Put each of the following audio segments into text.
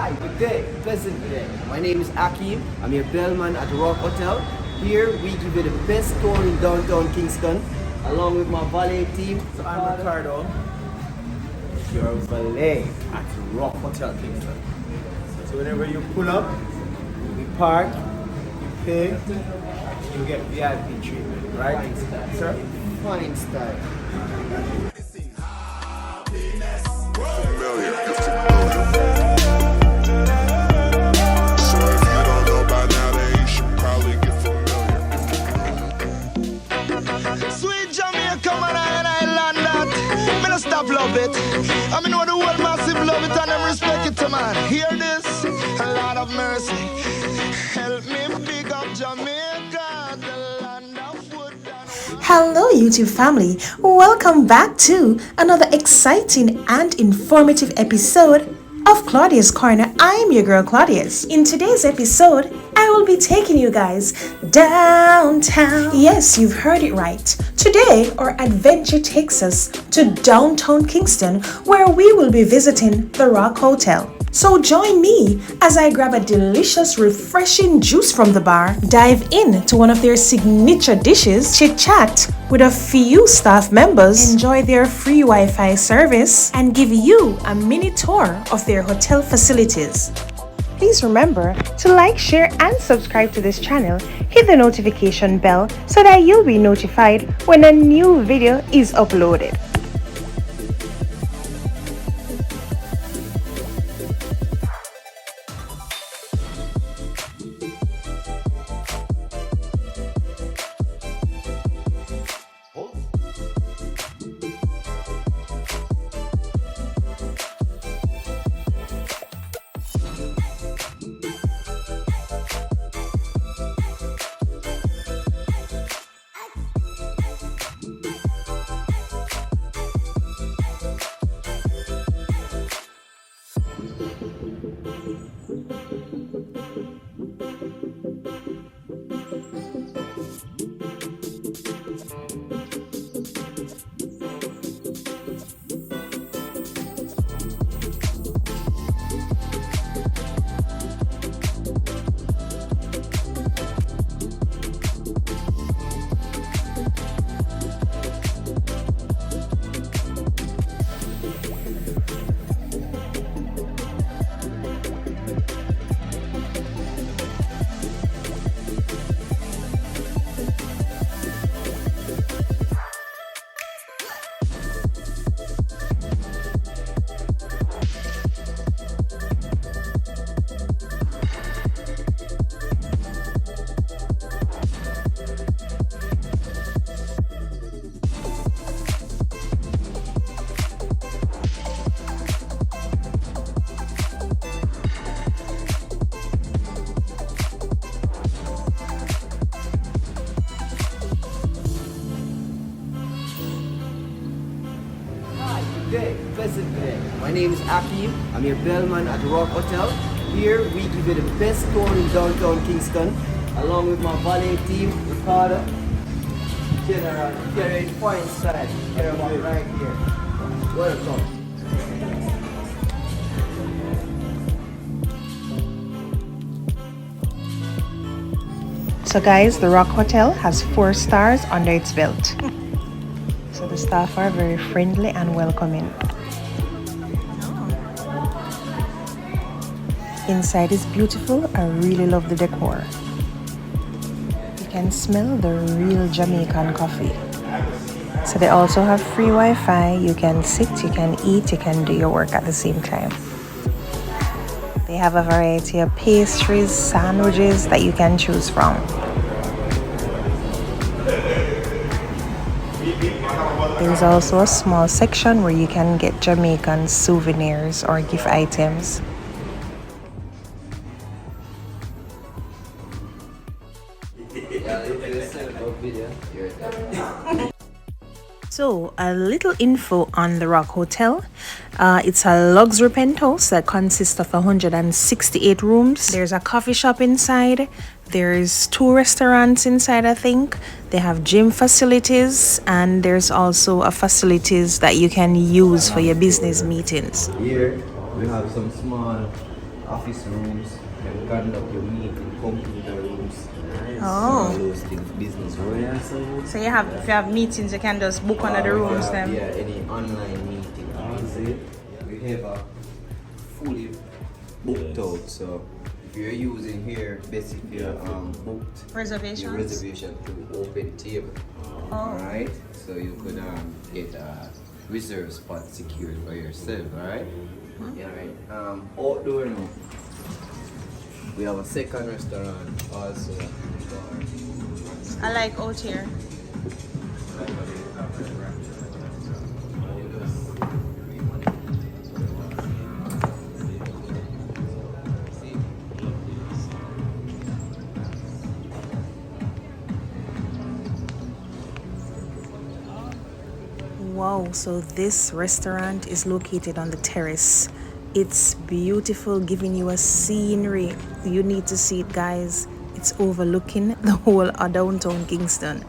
Hi, good day, pleasant day. My name is Akeem. I'm your bellman at ROk Hotel. Here we give you the best tour in downtown Kingston, along with my valet team. So I'm Ricardo, Your valet at ROk Hotel Kingston. so whenever you pull up, We park, you pay, you get VIP treatment, right? fine style. Sir? Fine style. Familiar, if familiar. So if you don't know by now, then you should probably get familiar. Sweet Jamaica, man, and I land that. Me no stop love it. I mean, know the world massive love it and them respect it, man. Hear this? A lot of mercy. Help me pick up Jamaica, the land of wood and Hello YouTube family, welcome back to another exciting and informative episode of Claudia's Corner. I'm your girl Claudia's. In today's episode, I will be taking you guys downtown. Yes, you've heard it right. Today, our adventure takes us to downtown Kingston, where we will be visiting the ROk Hotel. So join me as I grab a delicious, refreshing juice from the bar, dive into one of their signature dishes, chit-chat with a few staff members, enjoy their free Wi-Fi service, and give you a mini tour of their hotel facilities. Please remember to like, share, and subscribe to this channel. Hit the notification bell so that you'll be notified when a new video is uploaded. Hi, good day, pleasant day. My name is Akeem. I'm your bellman at ROk Hotel. Here we give you the best tour in downtown Kingston, along with my valet team, Ricardo, General, carrying fine style. Here right here. Welcome. So guys, the ROk Hotel has 4 stars under its belt. So the staff are very friendly and welcoming. Inside is beautiful. I really love the decor. You can smell the real Jamaican coffee. So they also have free Wi-Fi. You can sit, you can eat, you can do your work at the same time. They have a variety of pastries, sandwiches that you can choose from. There's also a small section where you can get Jamaican souvenirs or gift items. So, a little info on the ROk Hotel. It's a luxury penthouse that consists of 168 rooms. There's a coffee shop inside. There's 2 restaurants inside, I think. They have gym facilities, and there's also a facilities that you can use for your business meetings. Here we have some small office rooms, you can up your meeting, computer rooms, Oh. all those things, business royals. So you have, if you have meetings, you can just book one of the rooms then. Yeah, any online meeting. We have a fully booked out, so if you're using here, basically booked Reservations? your reservation to open table. Oh. Alright, so you could get a reserve spot secured for yourself, alright? Yeah, right. Outdoor now. We have a second restaurant also. I like out here. Wow, so this restaurant is located on the terrace. It's beautiful, giving you a scenery. You need to see it, guys. It's overlooking the whole of downtown Kingston.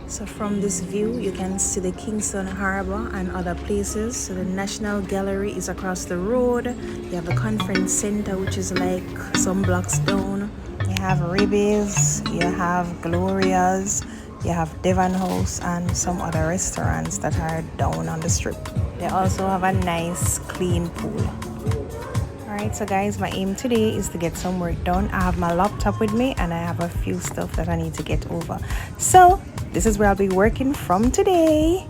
So from this view, you can see the Kingston Harbor and other places. So the National Gallery is across the road. You have the conference center, which is like some blocks down. You have Ribby's, you have Gloria's, you have Devon House and some other restaurants that are down on the strip. They also have a nice clean pool. Alright, so guys, my aim today is to get some work done. I have my laptop with me and I have a few stuff that I need to get over. So this is where I'll be working from today.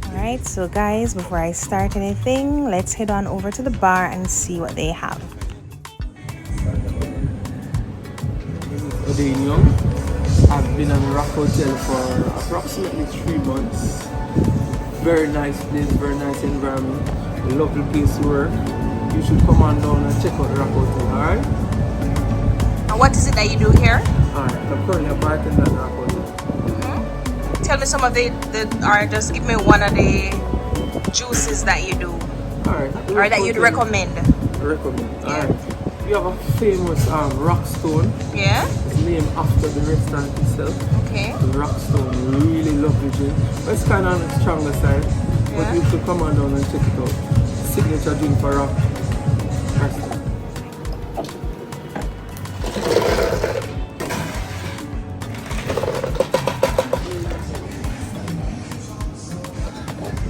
Alright, so guys, before I start anything, let's head on over to the bar and see what they have. Odin Young. I've been at ROk Hotel for approximately 3 months. Very nice place, very nice environment, a lovely place to work. You should come on down and check out ROk Hotel, alright? And what is it that you do here? Alright, I'm currently a bartender at ROk Hotel. Tell me some of or just give me one of the juices that you do, Alright. or that you'd recommend. Recommend, Yeah. alright. We have a famous Rockstone. Yeah? It's named after the restaurant itself. Okay. The Rockstone, really lovely drink. But it's kind of on the stronger side. Yeah. But you should come on down and check it out. Signature drink for Rock Restaurant.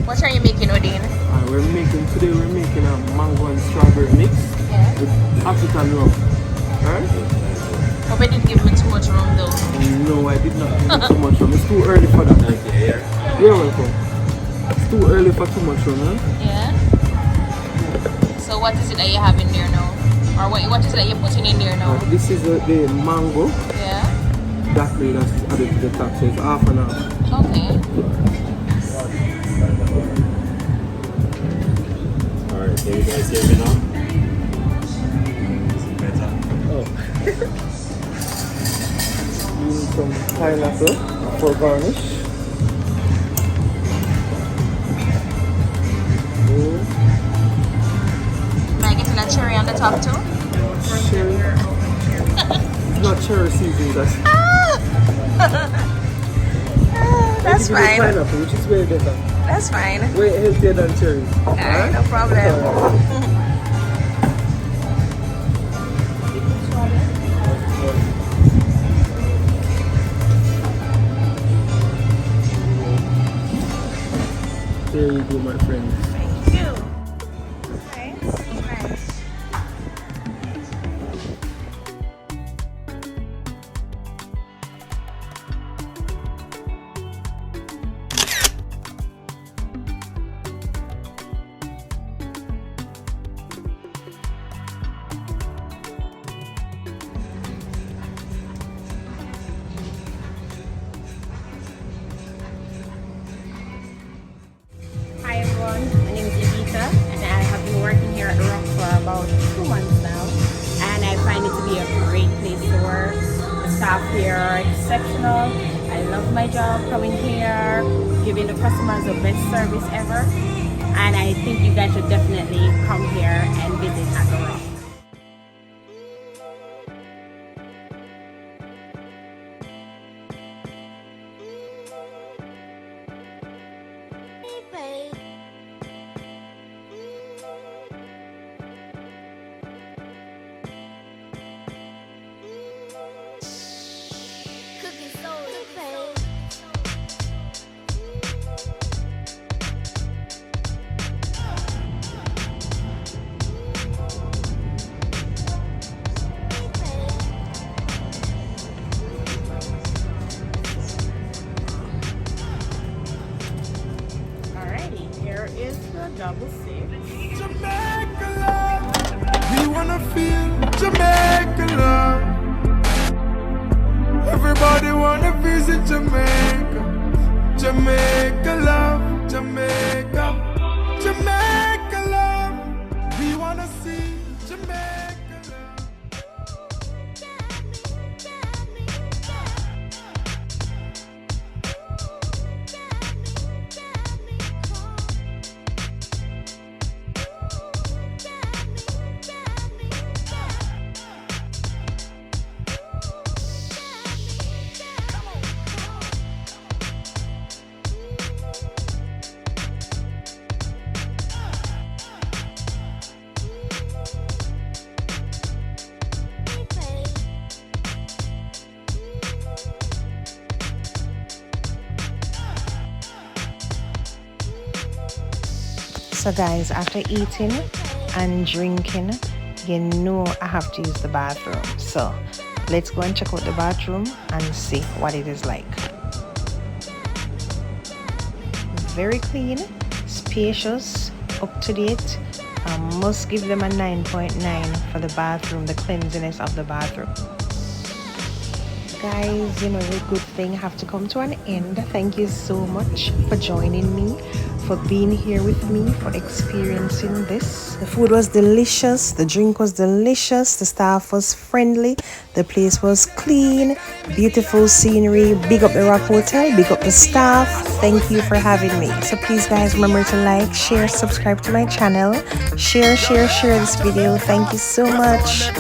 What are you making, Odin? Today we're making a mango and strawberry mix with African rum. Alright? Hope I didn't give me too much rum though. No, I did not give too much rum. It's too early for that. You're welcome. It's too early for too much rum, huh? Yeah. So what is it that you have in there now? Or what is it that you're putting in there now? This is the mango. Yeah. That's added to the top, so it's half and half. Okay. Alright, can you guys hear me now? Oh. Use some pineapple for garnish. Am I getting a cherry on the top too? Cherry. It's not cherry season, that's That's fine. Pineapple, which is way better. That's fine. Way healthier than cherries. Alright, no problem. There you go, my friend. Thank you. Nice. Hi everyone, my name is Evita and I have been working here at ROk for about 2 months now, and I find it to be a great place to work. The staff here are exceptional. I love my job coming here, giving the customers the best service ever, and I think you guys should definitely come here and visit at the ROk. Jamaica love, Jamaica, Jamaica love. We wanna see Jamaica love. So guys, after eating and drinking, you know I have to use the bathroom. So let's go and check out the bathroom and see what it is like. Very clean, spacious, up to date. Must give them a 9.9 for the bathroom, the cleanliness of the bathroom. Guys, you know, a good thing have to come to an end. Thank you so much for joining me, for being here with me, for experiencing this. The food was delicious, the drink was delicious, the staff was friendly, the place was clean, beautiful scenery. Big up the ROk Hotel, big up the staff. Thank you for having me. So please guys, remember to like, share, subscribe to my channel, share this video. Thank you so much.